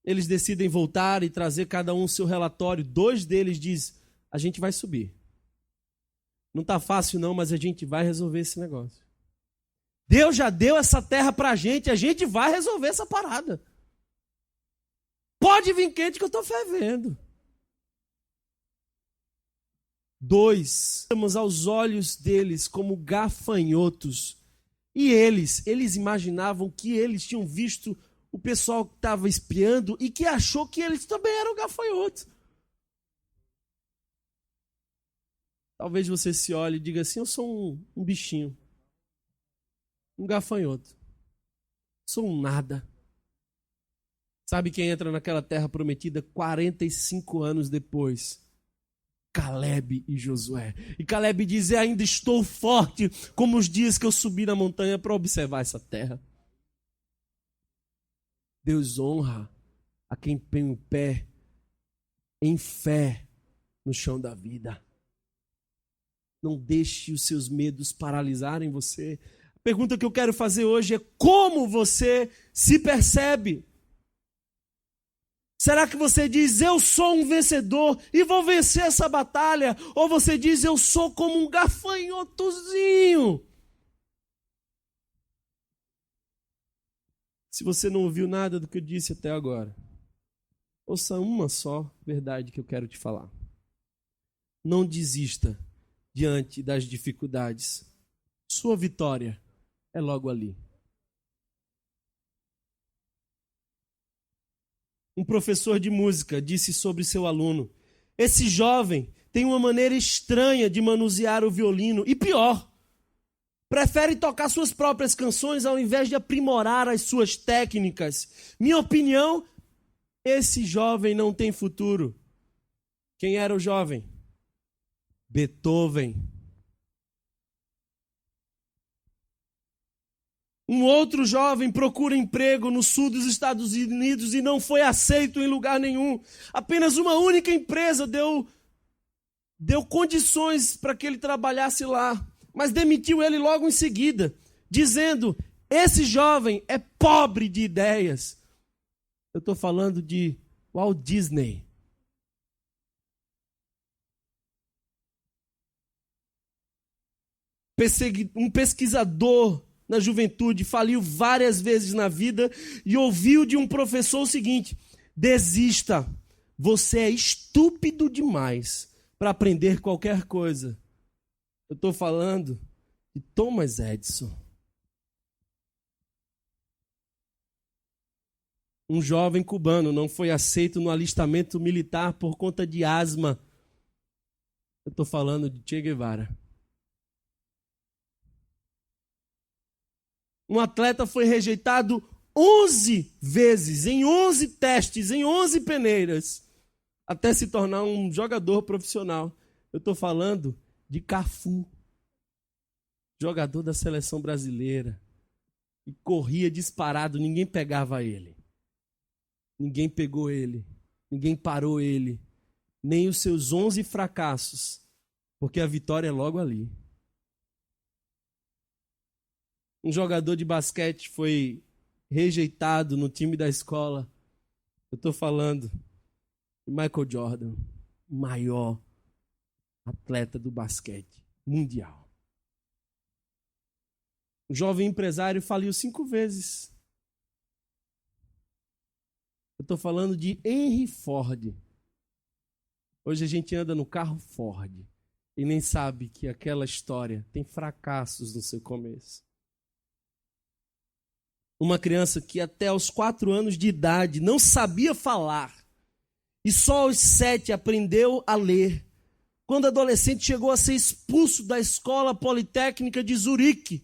Eles decidem voltar e trazer cada um o seu relatório. 2 deles dizem, a gente vai subir. Não está fácil não, mas a gente vai resolver esse negócio. Deus já deu essa terra para a gente vai resolver essa parada. Pode vir quente que eu estou fervendo. 2, estamos aos olhos deles como gafanhotos. E eles imaginavam que eles tinham visto o pessoal que estava espiando e que achou que eles também eram gafanhotos. Talvez você se olhe e diga assim, eu sou um bichinho, um gafanhoto, sou um nada. Sabe quem entra naquela terra prometida 45 anos depois? Caleb e Josué. E Caleb diz, ainda estou forte como os dias que eu subi na montanha para observar essa terra. Deus honra a quem põe o pé em fé no chão da vida. Não deixe os seus medos paralisarem você. A pergunta que eu quero fazer hoje é como você se percebe? Será que você diz, eu sou um vencedor e vou vencer essa batalha? Ou você diz, eu sou como um gafanhotozinho? Se você não ouviu nada do que eu disse até agora, ouça uma só verdade que eu quero te falar. Não desista diante das dificuldades. Sua vitória é logo ali. Um professor de música disse sobre seu aluno, esse jovem tem uma maneira estranha de manusear o violino e pior, prefere tocar suas próprias canções ao invés de aprimorar as suas técnicas. Minha opinião, esse jovem não tem futuro. Quem era o jovem? Beethoven. Um outro jovem procura emprego no sul dos Estados Unidos e não foi aceito em lugar nenhum. Apenas uma única empresa deu condições para que ele trabalhasse lá, mas demitiu ele logo em seguida, dizendo, esse jovem é pobre de ideias. Eu estou falando de Walt Disney. Um pesquisador na juventude, faliu várias vezes na vida e ouviu de um professor o seguinte, desista, você é estúpido demais para aprender qualquer coisa. Eu estou falando de Thomas Edison. Um jovem cubano não foi aceito no alistamento militar por conta de asma. Eu estou falando de Che Guevara. Um atleta foi rejeitado 11 vezes, em 11 testes, em 11 peneiras, até se tornar um jogador profissional. Eu estou falando de Cafu, jogador da seleção brasileira, e corria disparado, ninguém pegava ele. Ninguém pegou ele, ninguém parou ele, nem os seus 11 fracassos, porque a vitória é logo ali. Um jogador de basquete foi rejeitado no time da escola. Eu estou falando de Michael Jordan, o maior atleta do basquete mundial. Um jovem empresário faliu 5 vezes. Eu estou falando de Henry Ford. Hoje a gente anda no carro Ford e nem sabe que aquela história tem fracassos no seu começo. Uma criança que até aos 4 anos de idade não sabia falar e só aos 7 aprendeu a ler. Quando adolescente chegou a ser expulso da Escola Politécnica de Zurique.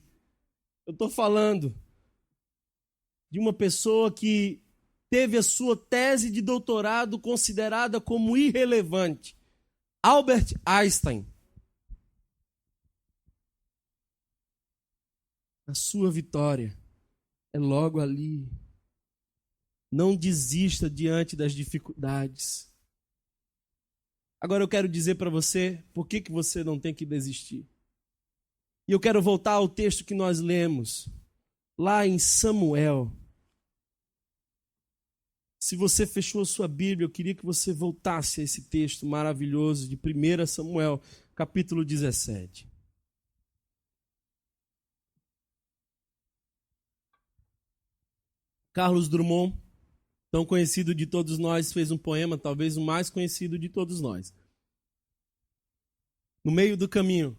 Eu estou falando de uma pessoa que teve a sua tese de doutorado considerada como irrelevante. Albert Einstein. A sua vitória é logo ali. Não desista diante das dificuldades. Agora eu quero dizer para você por que você não tem que desistir. E eu quero voltar ao texto que nós lemos, lá em Samuel. Se você fechou a sua Bíblia, eu queria que você voltasse a esse texto maravilhoso de 1 Samuel, capítulo 17. Carlos Drummond tão conhecido de todos nós, fez um poema, talvez o mais conhecido de todos nós. No meio do caminho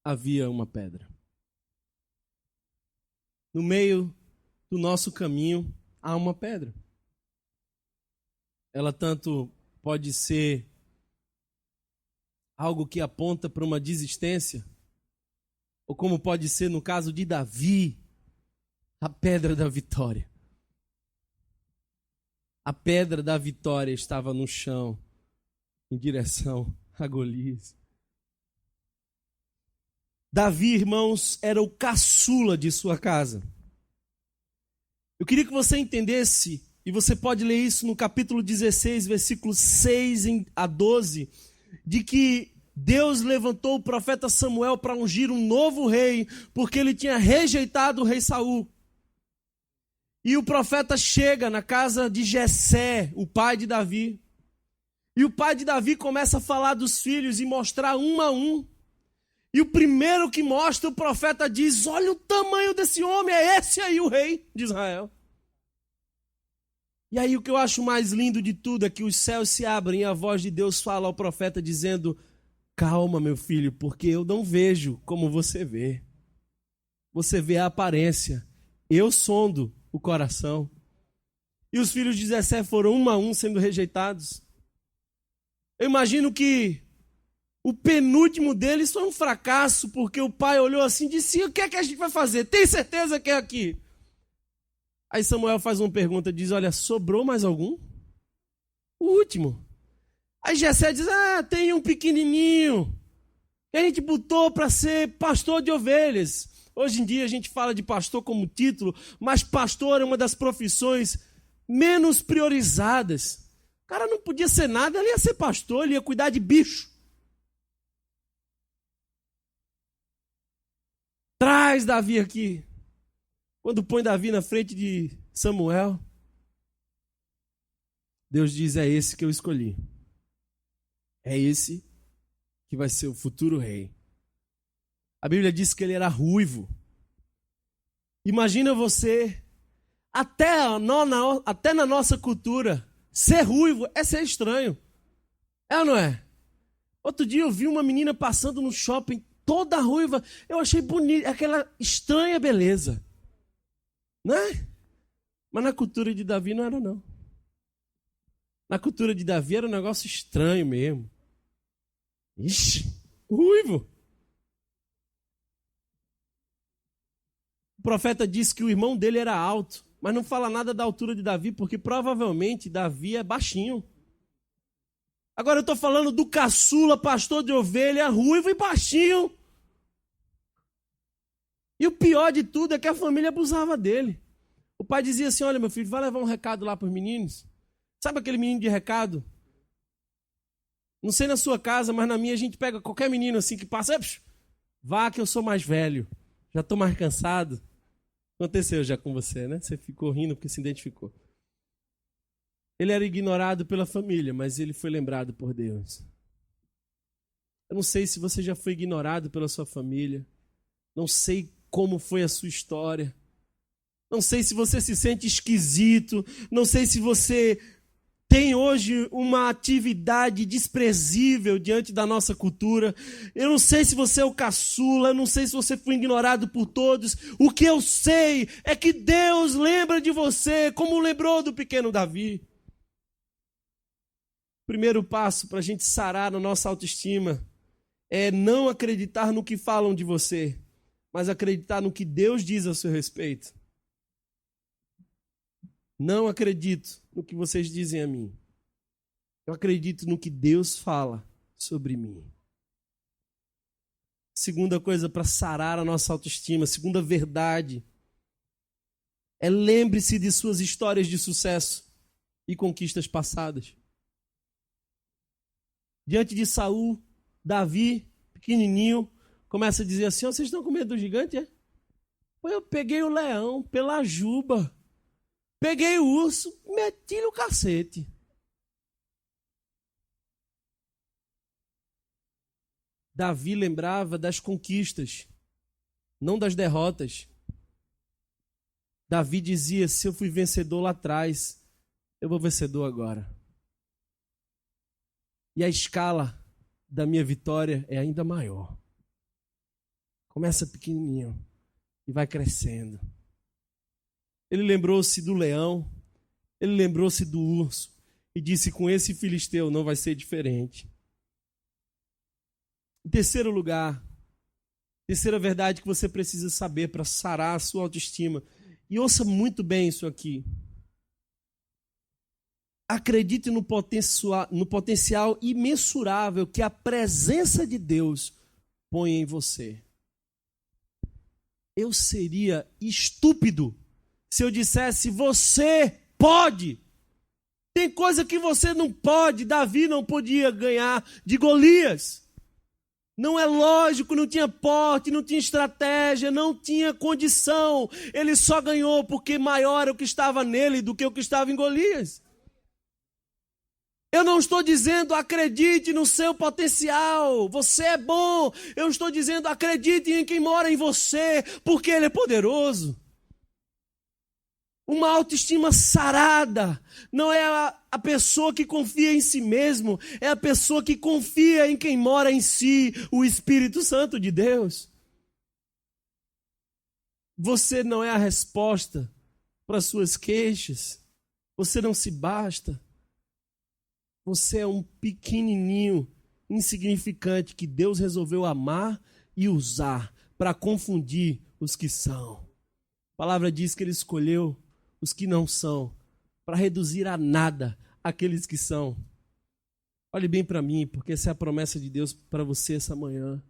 havia uma pedra. No meio do nosso caminho há uma pedra. Ela tanto pode ser algo que aponta para uma desistência, ou como pode ser no caso de Davi, a pedra da vitória. A pedra da vitória estava no chão, em direção a Golias. Davi, irmãos, era o caçula de sua casa. Eu queria que você entendesse, e você pode ler isso no capítulo 16, versículos 6 a 12, de que Deus levantou o profeta Samuel para ungir um novo rei, porque ele tinha rejeitado o rei Saul. E o profeta chega na casa de Jessé, o pai de Davi. E o pai de Davi começa a falar dos filhos e mostrar um a um. E o primeiro que mostra, o profeta diz: olha o tamanho desse homem, é esse aí o rei de Israel. E aí o que eu acho mais lindo de tudo é que os céus se abrem e a voz de Deus fala ao profeta dizendo: calma, meu filho, porque eu não vejo como você vê. Você vê a aparência, eu sondo o coração. E os filhos de Jessé foram um a um sendo rejeitados. Eu imagino que o penúltimo deles foi um fracasso, porque o pai olhou assim e disse: o que é que a gente vai fazer? Tem certeza que é aqui? Aí Samuel faz uma pergunta, diz: olha, sobrou mais algum? O último. Aí Jessé diz: tem um pequenininho que a gente botou para ser pastor de ovelhas. Hoje em dia a gente fala de pastor como título, mas pastor é uma das profissões menos priorizadas. O cara não podia ser nada, ele ia ser pastor, ele ia cuidar de bicho. Traz Davi aqui. Quando põe Davi na frente de Samuel, Deus diz: é esse que eu escolhi. É esse que vai ser o futuro rei. A Bíblia diz que ele era ruivo. Imagina você, até na nossa cultura, ser ruivo é ser estranho. É ou não é? Outro dia eu vi uma menina passando no shopping, toda ruiva. Eu achei bonita, aquela estranha beleza. Não é? Mas na cultura de Davi não era, não. Na cultura de Davi era um negócio estranho mesmo. Ixi, ruivo. O profeta disse que o irmão dele era alto, mas não fala nada da altura de Davi, porque provavelmente Davi é baixinho. Agora eu estou falando do caçula, pastor de ovelha, ruivo e baixinho. E o pior de tudo é que a família abusava dele. O pai dizia assim: olha, meu filho, vai levar um recado lá para os meninos. Sabe aquele menino de recado? Não sei na sua casa, mas na minha a gente pega qualquer menino assim que passa: vá que eu sou mais velho, já estou mais cansado. Aconteceu já com você, né? Você ficou rindo porque se identificou. Ele era ignorado pela família, mas ele foi lembrado por Deus. Eu não sei se você já foi ignorado pela sua família. Não sei como foi a sua história. Não sei se você se sente esquisito. Não sei se você tem hoje uma atividade desprezível diante da nossa cultura. Eu não sei se você é o caçula, eu não sei se você foi ignorado por todos. O que eu sei é que Deus lembra de você, como lembrou do pequeno Davi. O primeiro passo para a gente sarar a nossa autoestima é não acreditar no que falam de você, mas acreditar no que Deus diz a seu respeito. Não acredito no que vocês dizem a mim. Eu acredito no que Deus fala sobre mim. Segunda coisa para sarar a nossa autoestima, segunda verdade, é lembre-se de suas histórias de sucesso e conquistas passadas. Diante de Saul, Davi, pequenininho, começa a dizer assim: vocês estão com medo do gigante, é? Pô, eu peguei o leão pela juba. Peguei o urso, meti no cacete. Davi lembrava das conquistas, não das derrotas. Davi dizia: se eu fui vencedor lá atrás, eu vou vencedor agora. E a escala da minha vitória é ainda maior. Começa pequenininho e vai crescendo. Ele lembrou-se do leão, ele lembrou-se do urso e disse: com esse filisteu não vai ser diferente. Em terceiro lugar, terceira verdade que você precisa saber para sarar a sua autoestima. E ouça muito bem isso aqui. Acredite no potencial imensurável que a presença de Deus põe em você. Eu seria estúpido se eu dissesse: você pode. Tem coisa que você não pode. Davi não podia ganhar de Golias. Não é lógico, não tinha porte, não tinha estratégia, não tinha condição. Ele só ganhou porque maior era o que estava nele do que o que estava em Golias. Eu não estou dizendo acredite no seu potencial, você é bom. Eu estou dizendo acredite em quem mora em você, porque ele é poderoso. Uma autoestima sarada não é a pessoa que confia em si mesmo, é a pessoa que confia em quem mora em si, o Espírito Santo de Deus. Você não é a resposta para as suas queixas, você não se basta. Você é um pequenininho, insignificante, que Deus resolveu amar e usar para confundir os que são. A palavra diz que Ele escolheu os que não são, para reduzir a nada aqueles que são. Olhe bem para mim, porque essa é a promessa de Deus para você essa manhã.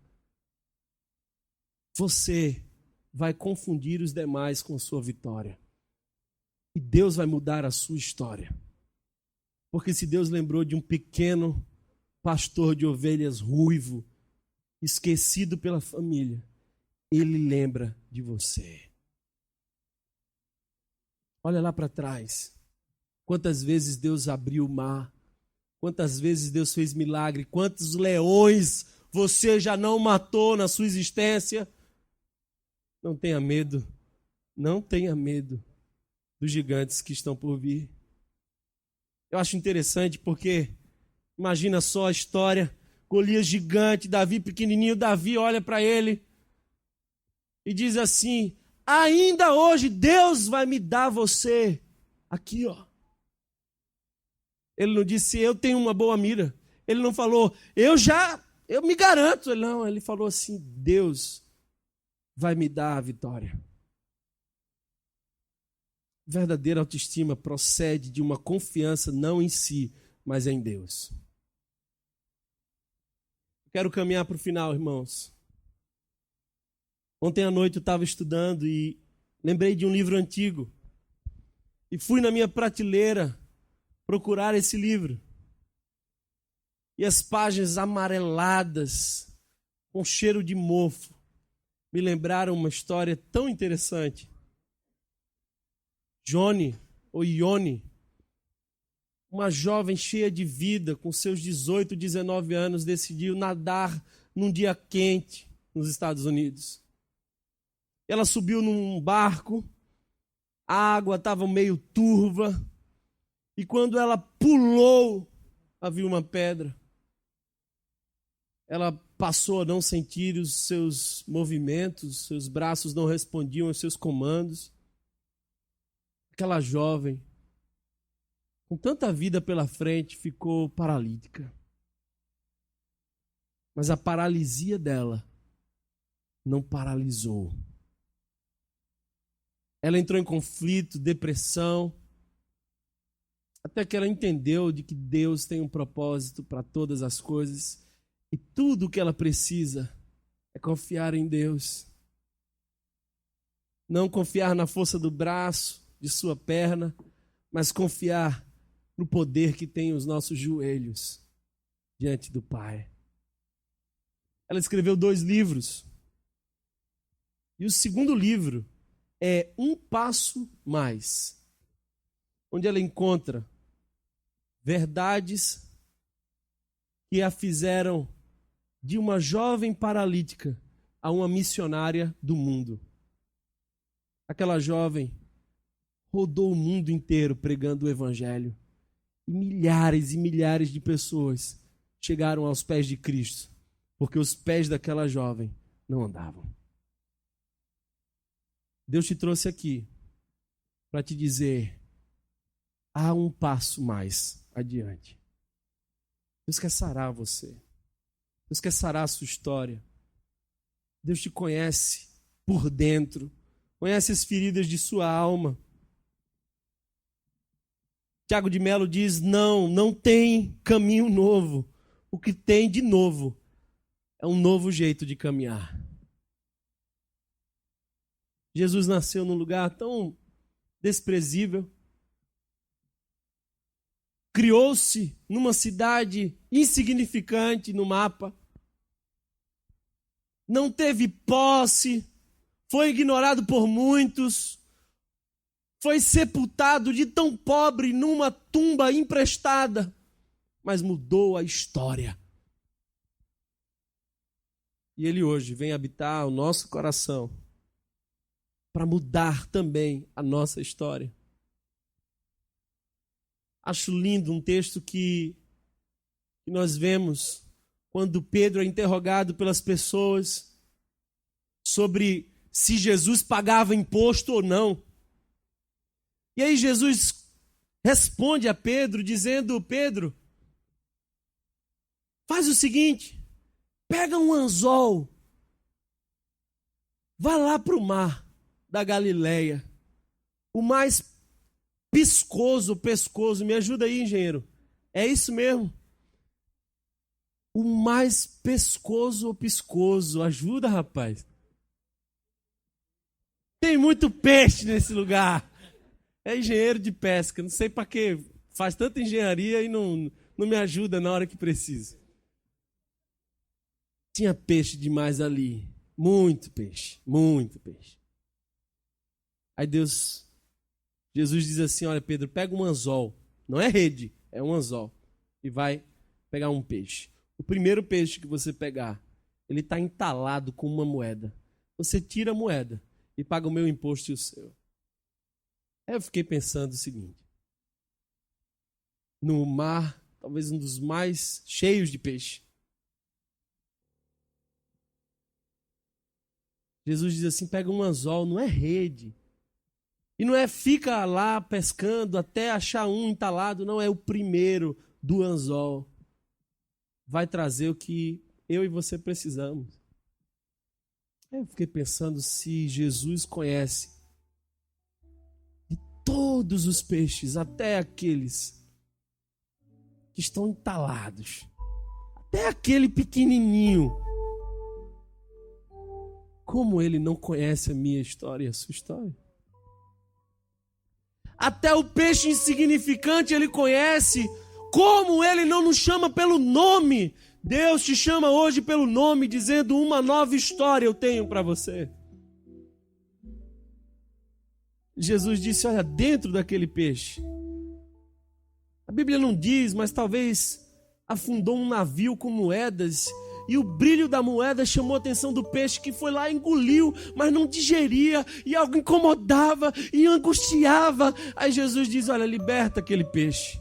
Você vai confundir os demais com sua vitória. E Deus vai mudar a sua história. Porque se Deus lembrou de um pequeno pastor de ovelhas ruivo, esquecido pela família, Ele lembra de você. Olha lá para trás. Quantas vezes Deus abriu o mar. Quantas vezes Deus fez milagre. Quantos leões você já não matou na sua existência. Não tenha medo. Não tenha medo dos gigantes que estão por vir. Eu acho interessante porque imagina só a história. Golias gigante, Davi pequenininho. Davi olha para ele e diz assim: ainda hoje Deus vai me dar você. Aqui, ó. Ele não disse: eu tenho uma boa mira. Ele não falou: eu me garanto. Não, ele falou assim: Deus vai me dar a vitória. Verdadeira autoestima procede de uma confiança não em si, mas em Deus. Quero caminhar para o final, irmãos. Ontem à noite eu estava estudando e lembrei de um livro antigo. E fui na minha prateleira procurar esse livro. E as páginas amareladas, com cheiro de mofo, me lembraram uma história tão interessante. Ione, uma jovem cheia de vida, com seus 18, 19 anos, decidiu nadar num dia quente nos Estados Unidos. Ela subiu num barco, a água estava meio turva, e quando ela pulou, havia uma pedra. Ela passou a não sentir os seus movimentos, seus braços não respondiam aos seus comandos. Aquela jovem, com tanta vida pela frente, ficou paralítica. Mas a paralisia dela não paralisou. Ela entrou em conflito, depressão, até que ela entendeu de que Deus tem um propósito para todas as coisas e tudo o que ela precisa é confiar em Deus. Não confiar na força do braço, de sua perna, mas confiar no poder que tem os nossos joelhos diante do Pai. Ela escreveu 2 livros. E o segundo livro é Um Passo Mais, onde ela encontra verdades que a fizeram de uma jovem paralítica a uma missionária do mundo. Aquela jovem rodou o mundo inteiro pregando o Evangelho. e milhares de pessoas chegaram aos pés de Cristo, porque os pés daquela jovem não andavam. Deus te trouxe aqui para te dizer, há um passo mais adiante. Deus quer sarar você. Deus quer sarar a sua história. Deus te conhece por dentro, conhece as feridas de sua alma. Tiago de Melo diz, não tem caminho novo. O que tem de novo é um novo jeito de caminhar. Jesus nasceu num lugar tão desprezível. Criou-se numa cidade insignificante no mapa. Não teve posse, foi ignorado por muitos, foi sepultado de tão pobre numa tumba emprestada, mas mudou a história. E ele hoje vem habitar o nosso coração para mudar também a nossa história. Acho lindo um texto que nós vemos quando Pedro é interrogado pelas pessoas sobre se Jesus pagava imposto ou não. E aí Jesus responde a Pedro dizendo, Pedro, faz o seguinte, pega um anzol, vai lá para o mar da Galileia, o mais pescoso, me ajuda aí, engenheiro, é isso mesmo? O mais pescoso, ajuda, rapaz. Tem muito peixe nesse lugar. É engenheiro de pesca, não sei para que faz tanta engenharia e não me ajuda na hora que precisa. Tinha peixe demais ali, muito peixe. Aí Jesus diz assim, olha Pedro, pega um anzol, não é rede, é um anzol, e vai pegar um peixe. O primeiro peixe que você pegar, ele está entalado com uma moeda. Você tira a moeda e paga o meu imposto e o seu. Aí eu fiquei pensando o seguinte, no mar, talvez um dos mais cheios de peixe, Jesus diz assim, pega um anzol, não é rede. E não é fica lá pescando até achar um entalado, não, é o primeiro do anzol. Vai trazer o que eu e você precisamos. Eu fiquei pensando se Jesus conhece de todos os peixes, até aqueles que estão entalados, até aquele pequenininho, como ele não conhece a minha história e a sua história? Até o peixe insignificante ele conhece. Como ele não nos chama pelo nome? Deus te chama hoje pelo nome, dizendo uma nova história eu tenho para você. Jesus disse, olha, dentro daquele peixe. A Bíblia não diz, mas talvez afundou um navio com moedas e o brilho da moeda chamou a atenção do peixe, que foi lá e engoliu, mas não digeria, e algo incomodava e angustiava. Aí Jesus diz, olha, liberta aquele peixe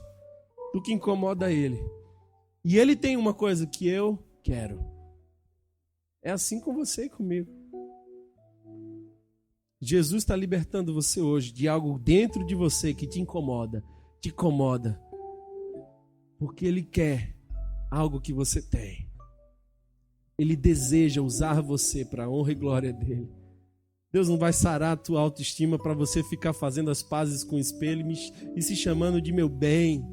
do que incomoda ele. E ele tem uma coisa que eu quero. É assim com você e comigo. Jesus está libertando você hoje de algo dentro de você que te incomoda, porque ele quer algo que você tem. Ele deseja usar você para a honra e glória dele. Deus não vai sarar a tua autoestima para você ficar fazendo as pazes com o espelho e se chamando de meu bem.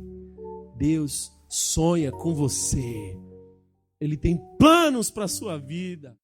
Deus sonha com você. Ele tem planos para a sua vida.